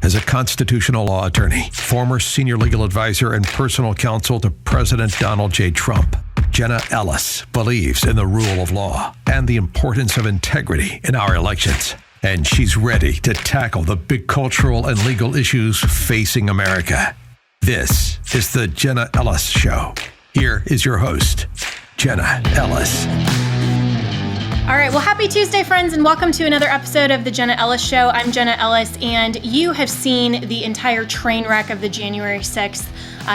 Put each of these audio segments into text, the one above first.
As a constitutional law attorney, former senior legal advisor and personal counsel to President Donald J. Trump, Jenna Ellis believes in the rule of law and the importance of integrity in our elections. And she's ready to tackle the big cultural and legal issues facing America. This is the Jenna Ellis Show. Here is your host, Jenna Ellis. All right. Well, happy Tuesday, friends, and welcome to another episode of the Jenna Ellis Show. I'm Jenna Ellis, and you have seen the entire train wreck of the January 6th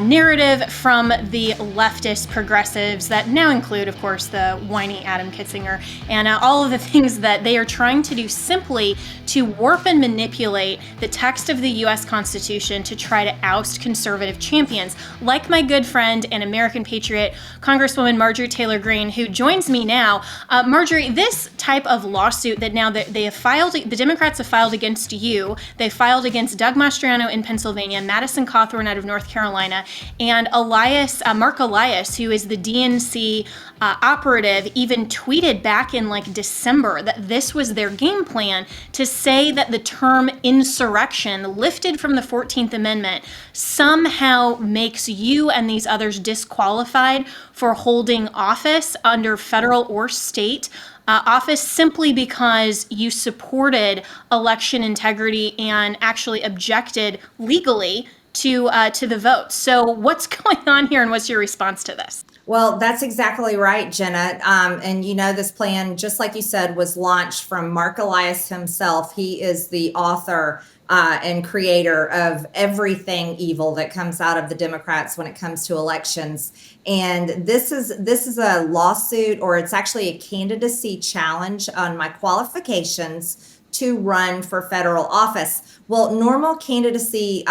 narrative from the leftist progressives that now include, of course, the whiny Adam Kitzinger and all of the things that they are trying to do simply to warp and manipulate the text of the U.S. Constitution to try to oust conservative champions, like my good friend and American patriot, Congresswoman Marjorie Taylor Greene, who joins me now. Marjorie, this type of lawsuit that now they have filed, the Democrats have filed against you, they filed against Doug Mastriano in Pennsylvania, Madison Cawthorn out of North Carolina, and Mark Elias, who is the DNC operative, even tweeted back in December that this was their game plan to say that the term insurrection lifted from the 14th Amendment somehow makes you and these others disqualified for holding office under federal or state office simply because you supported election integrity and actually objected legally to the vote. So what's going on here, and what's your response to this? Well, that's exactly right, Jenna. And this plan, just like you said, was launched from Mark Elias himself. He is the author and creator of everything evil that comes out of the Democrats when it comes to elections. And this is a lawsuit, or it's actually a candidacy challenge on my qualifications to run for federal office. Well, normal candidacy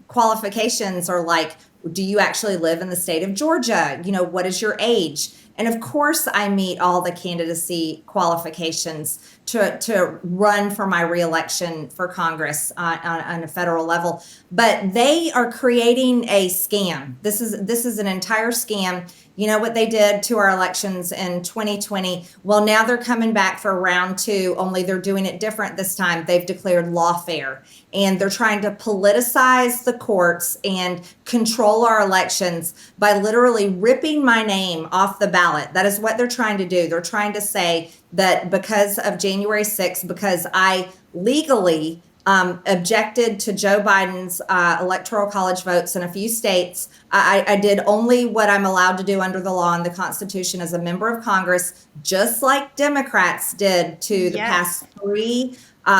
qualifications are like, do you actually live in the state of Georgia? What is your age? And of course, I meet all the candidacy qualifications to run for my reelection for Congress on a federal level. But they are creating a scam. This is an entire scam. You know what they did to our elections in 2020? Well, now they're coming back for round two, only they're doing it different this time. They've declared lawfare, and they're trying to politicize the courts and control our elections by literally ripping my name off the ballot. That is what they're trying to do. They're trying to say that because of January 6th, because I legally objected to Joe Biden's electoral college votes in a few states. I did only what I'm allowed to do under the law and the Constitution as a member of Congress, just like Democrats did to the past three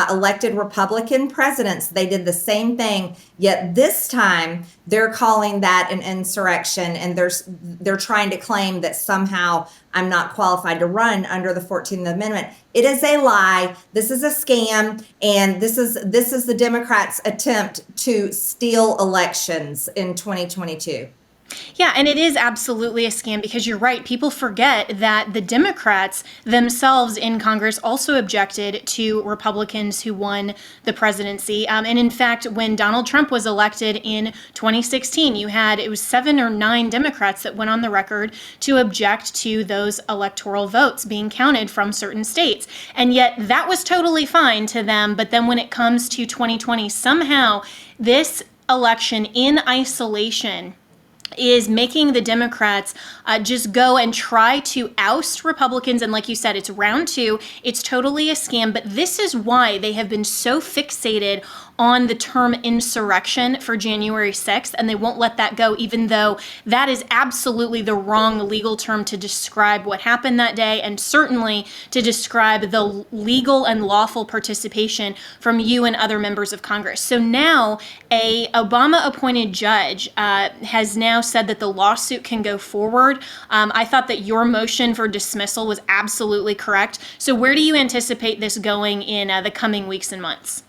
elected Republican presidents. They did the same thing, yet this time they're calling that an insurrection, and they're trying to claim that somehow I'm not qualified to run under the 14th Amendment. It is a lie. This is a scam, and this is the Democrats' attempt to steal elections in 2022. Yeah, and it is absolutely a scam because you're right. People forget that the Democrats themselves in Congress also objected to Republicans who won the presidency. And in fact, when Donald Trump was elected in 2016, it was 7 or 9 Democrats that went on the record to object to those electoral votes being counted from certain states. And yet that was totally fine to them. But then when it comes to 2020, somehow this election in isolation is making the Democrats just go and try to oust Republicans. And like you said, it's round two. It's totally a scam. But this is why they have been so fixated on the term insurrection for January 6th, and they won't let that go, even though that is absolutely the wrong legal term to describe what happened that day, and certainly to describe the legal and lawful participation from you and other members of Congress. So now a Obama-appointed judge has now said that the lawsuit can go forward. I thought that your motion for dismissal was absolutely correct. So where do you anticipate this going in the coming weeks and months?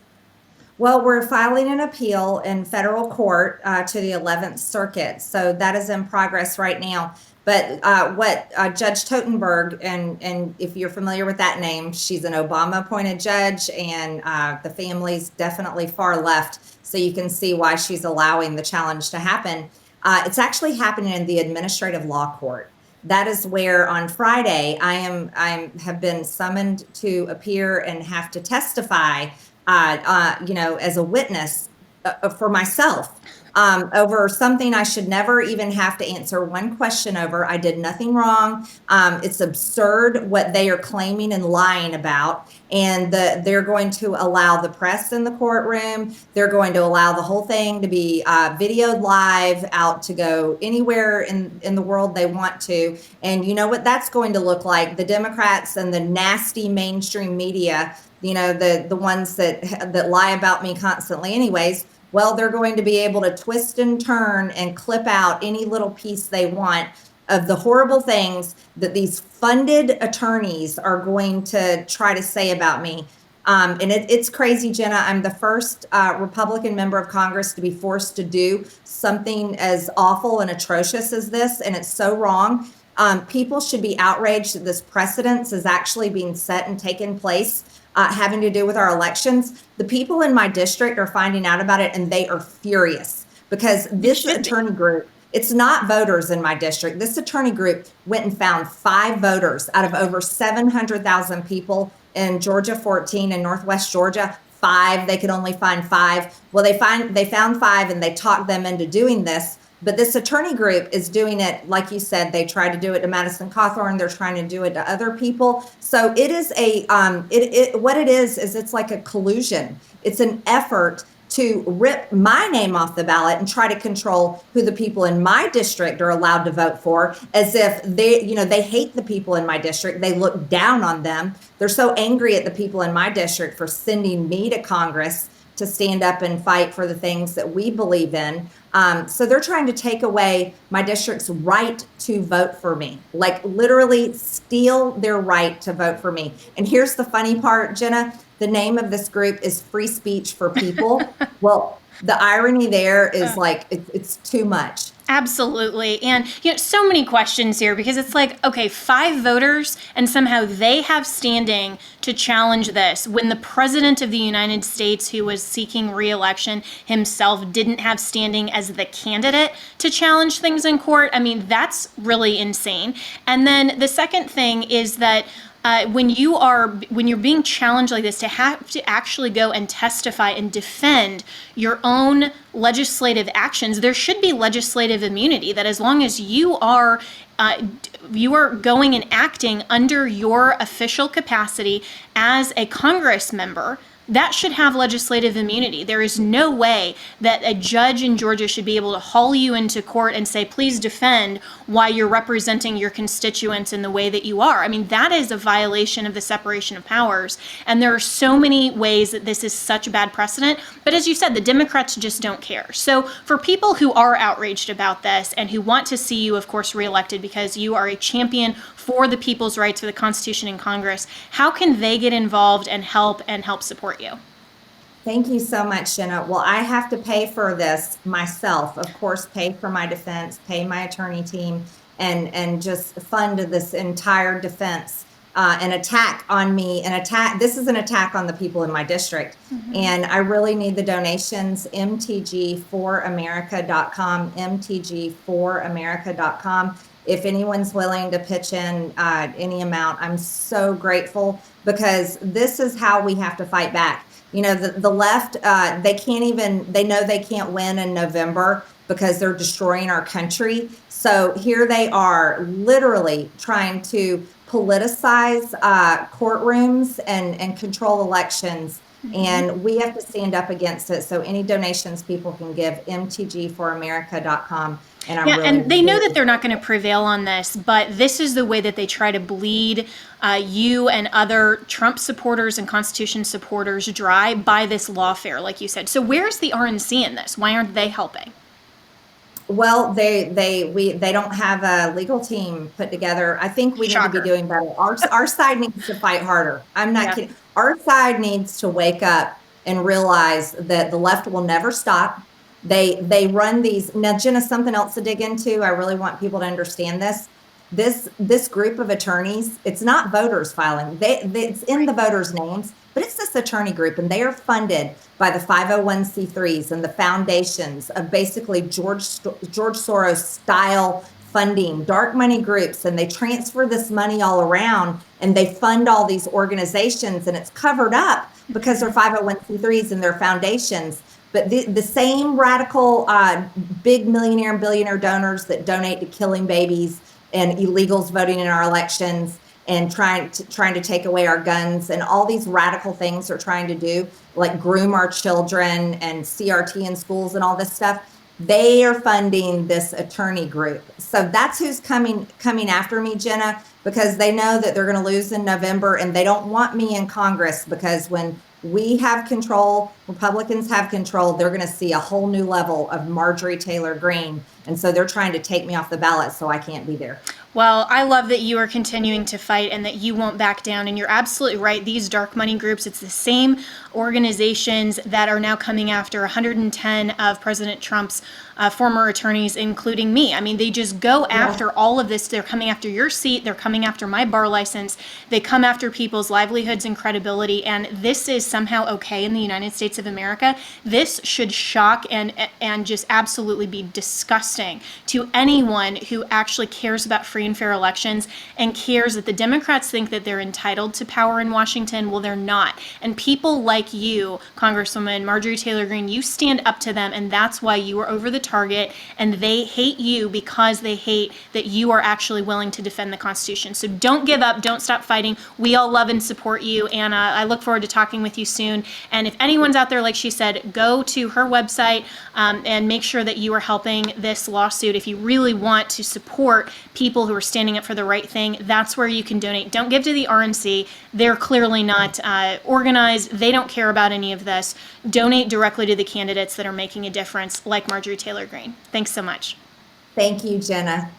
Well, we're filing an appeal in federal court to the 11th Circuit. So that is in progress right now. But what Judge Totenberg, and if you're familiar with that name, she's an Obama-appointed judge, and the family's definitely far left. So you can see why she's allowing the challenge to happen. It's actually happening in the administrative law court. That is where on Friday I have been summoned to appear and have to testify, as a witness for myself over something I should never even have to answer one question over. I did nothing wrong. It's absurd what they are claiming and lying about. And they're going to allow the press in the courtroom. They're going to allow the whole thing to be videoed live out to go anywhere in the world they want to. And you know what that's going to look like? The Democrats and the nasty mainstream media, the ones that lie about me constantly anyways, well, they're going to be able to twist and turn and clip out any little piece they want of the horrible things that these funded attorneys are going to try to say about me. And it's crazy, Jenna. I'm the first Republican member of Congress to be forced to do something as awful and atrocious as this, and it's so wrong. People should be outraged that this precedent is actually being set and taken place, having to do with our elections. The people in my district are finding out about it, and they are furious because this attorney group, it's not voters in my district. This attorney group went and found 5 voters out of over 700,000 people in Georgia 14 and Northwest Georgia. 5, they could only find 5. Well, they found 5 and they talked them into doing this. But this attorney group is doing it, like you said, they tried to do it to Madison Cawthorn. They're trying to do it to other people. So it is what it is it's like a collusion. It's an effort to rip my name off the ballot and try to control who the people in my district are allowed to vote for, as if they hate the people in my district. They look down on them. They're so angry at the people in my district for sending me to Congress to stand up and fight for the things that we believe in. So they're trying to take away my district's right to vote for me, like literally steal their right to vote for me. And here's the funny part, Jenna, the name of this group is Free Speech for People. Well, the irony there is like, it's too much. Absolutely. And, so many questions here because it's like, okay, 5 voters and somehow they have standing to challenge this when the president of the United States, who was seeking re-election himself, didn't have standing as the candidate to challenge things in court. I mean, that's really insane. And then the second thing is that when you're being challenged like this, to have to actually go and testify and defend your own legislative actions, there should be legislative immunity. That as long as you are going and acting under your official capacity as a Congress member, that should have legislative immunity. There is no way that a judge in Georgia should be able to haul you into court and say, please defend why you're representing your constituents in the way that you are. I mean, that is a violation of the separation of powers. And there are so many ways that this is such a bad precedent. But as you said, the Democrats just don't care. So for people who are outraged about this and who want to see you, of course, reelected because you are a champion for the people's rights, for the Constitution and Congress, how can they get involved and help support you? Thank you so much, Jenna. Well, I have to pay for this myself, of course, pay for my defense, pay my attorney team, and just fund this entire defense. An attack on me, this is an attack on the people in my district. Mm-hmm. And I really need the donations, mtg4america.com, mtg4america.com. If anyone's willing to pitch in any amount, I'm so grateful, because this is how we have to fight back. The left, they know they can't win in November because they're destroying our country. So here they are literally trying to politicize courtrooms and control elections. Mm-hmm. And we have to stand up against it. So any donations people can give, mtg4america.com. And they know that they're not going to prevail on this, but this is the way that they try to bleed you and other Trump supporters and Constitution supporters dry by this lawfare, like you said. So where's the RNC in this? Why aren't they helping? Well, they don't have a legal team put together. I think we need to be doing better. Our side needs to fight harder. I'm not kidding. Our side needs to wake up and realize that the left will never stop. They run these. Now, Jenna, something else to dig into. I really want people to understand this. This group of attorneys, it's not voters filing. It's in the voters' names, but it's this attorney group, and they are funded by the 501c3s and the foundations of basically George Soros style funding, dark money groups, and they transfer this money all around, and they fund all these organizations, and it's covered up because they're 501c3s and they're foundations. But the same radical, big millionaire and billionaire donors that donate to killing babies and illegals voting in our elections and trying to take away our guns and all these radical things they're trying to do, like groom our children and CRT in schools and all this stuff, they are funding this attorney group. So that's who's coming after me, Jenna, because they know that they're going to lose in November, and they don't want me in Congress, because when we have control, Republicans have control, they're going to see a whole new level of Marjorie Taylor Greene. And so they're trying to take me off the ballot so I can't be there. Well, I love that you are continuing to fight and that you won't back down. And you're absolutely right. These dark money groups, it's the same organizations that are now coming after 110 of President Trump's former attorneys, including me. I mean, they just go after all of this. They're coming after your seat. They're coming after my bar license. They come after people's livelihoods and credibility. And this is somehow okay in the United States of America. This should shock and just absolutely be disgusting to anyone who actually cares about free and fair elections and cares that the Democrats think that they're entitled to power in Washington. Well, they're not. And people like you, Congresswoman Marjorie Taylor Greene, you stand up to them, and that's why you are over the target, and they hate you because they hate that you are actually willing to defend the Constitution. So don't give up. Don't stop fighting. We all love and support you, and I look forward to talking with you soon. And if anyone's out there, like she said, go to her website and make sure that you are helping this lawsuit. If you really want to support people who are standing up for the right thing, that's where you can donate. Don't give to the RNC. They're clearly not organized. They don't care about any of this. Donate directly to the candidates that are making a difference, like Marjorie Taylor Greene. Thanks so much. Thank you, Jenna.